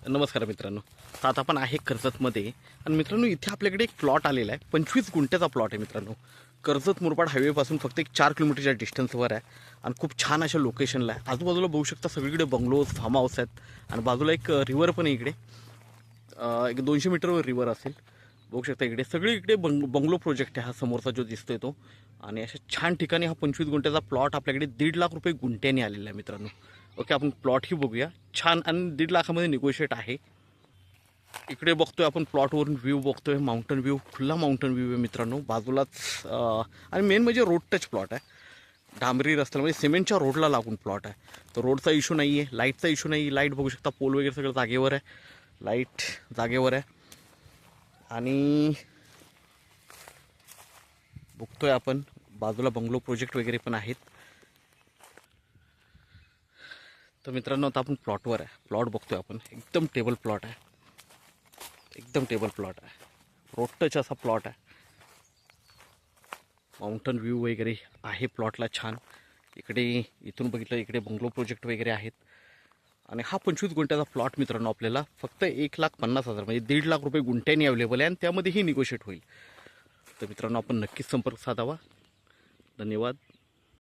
नमस्कार मित्रांनो. तर आता आपण आहे कर्जतमध्ये आणि मित्रांनो इथे आपल्याकडे एक प्लॉट आलेला आहे. 25 गुंठ्याचा प्लॉट आहे मित्रांनो. कर्जत मुरबाड हायवेपासून फक्त एक 4 किलोमीटरच्या डिस्टन्सवर आहे आणि खूप छान अशा लोकेशनला आहे. आजूबाजूला बघू शकता सगळीकडे बंगलोज फार्म हाऊस आहेत आणि बाजूला एक रिव्हर पण आहे इकडे. एक 200 मीटरवर रिव्हर असेल. बघू शकता इकडे सगळी इकडे बंगलो प्रोजेक्ट आहे हा समोरचा जो दिसतोय तो. आणि अशा छान ठिकाणी हा 25 गुंठ्याचा प्लॉट आपल्याकडे 1.5 लाख रुपये गुंठ्याने आलेला आहे मित्रांनो. ओके, आपण प्लॉटही बघूया. छान आणि 1.5 लाखामध्ये निगोशिएट आहे. इकडे बघतोय आपण प्लॉटवरून व्ह्यू बघतोय, माउंटन व्ह्यू, खुला माउंटन व्ह्यू आहे मित्रांनो बाजूलाच. आणि मेन म्हणजे रोड टच प्लॉट आहे. डांबरी रस्त्याला म्हणजे सिमेंटच्या रोडला लागून प्लॉट आहे. तर रोडचा इश्यू नाही आहे, लाईटचा इश्यू नाही. लाईट बघू शकता, पोल वगैरे सगळं जागेवर आहे, लाईट जागेवर आहे. आणि बघतोय आपण बाजूला बंगलो प्रोजेक्ट वगैरे पण आहेत. तर मित्रांनो आता आपण प्लॉटवर आहे. प्लॉट बघतोय आपण, एकदम टेबल प्लॉट आहे, एकदम टेबल प्लॉट आहे. रोड टच असा प्लॉट आहे. माउंटन व्ह्यू वगैरे आहे प्लॉटला छान. इकडे इथून बघितलं इकडे बंगलो प्रोजेक्ट वगैरे आहेत. आणि हा 25 गुंठ्याचा प्लॉट मित्रांनो आपल्याला फक्त 1,50,000 म्हणजे 1.5 लाख रुपये गुंठ्याने अवेलेबल आहे आणि त्यामध्येही निगोशिएट होईल. तर मित्रांनो आपण नक्कीच संपर्क साधावा. धन्यवाद.